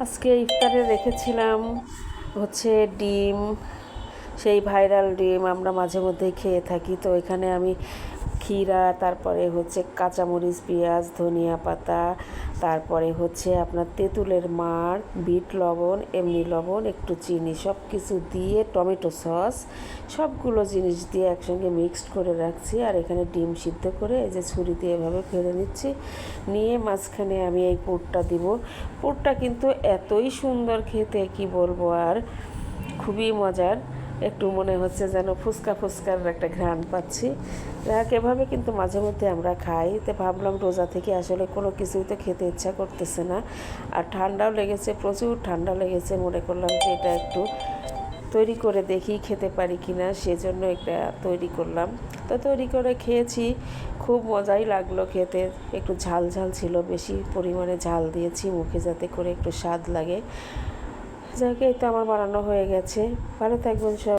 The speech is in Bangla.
আজকে ইফতারে রেখেছিলাম হচ্ছে ডিম, সেই ভাইরাল ডিম আমরা মাঝে মধ্যেই খেয়ে থাকি। তো এখানে আমি ক্ষীরা, তারপরে হচ্ছে কাঁচামরিচ, পেঁয়াজ, ধনিয়া পাতা, তারপরে হচ্ছে আপনার তেঁতুলের মাড়, বিট লবণ, এমনি লবণ, একটু চিনি, সব কিছু দিয়ে টমেটো সস, সবগুলো জিনিস দিয়ে একসঙ্গে মিক্সড করে রাখছি। আর এখানে ডিম সিদ্ধ করে এই যে ছুরি দিয়ে এভাবে ফেলে নিচ্ছি, নিয়ে মাঝখানে আমি এই পুরটা দিব। পুরটা কিন্তু এতই সুন্দর খেতে, কি বলবো আর, খুবই মজার। একটু মনে হচ্ছে যেন ফুচকা ফুচকার একটা ঘ্রাণ পাচ্ছি। যাক, এভাবে কিন্তু মাঝে মধ্যে আমরা খাই। তো ভাবলাম রোজা থেকে আসলে কোনো কিছুই তো খেতে ইচ্ছা করতেছে না, আর ঠান্ডাও লেগেছে, প্রচুর ঠান্ডা লেগেছে। মনে করলাম যে এটা একটু তৈরি করে দেখি খেতে পারি কি না, সেজন্য এটা তৈরি করলাম। তো তৈরি করে খেয়েছি, খুব মজাই লাগলো খেতে। একটু ঝাল ঝাল ছিল, বেশি পরিমাণে ঝাল দিয়েছি মুখে যাতে করে একটু স্বাদ লাগে। যাকে, তো আমার বানানো হয়ে গেছে। ভালো থাকবেন সব।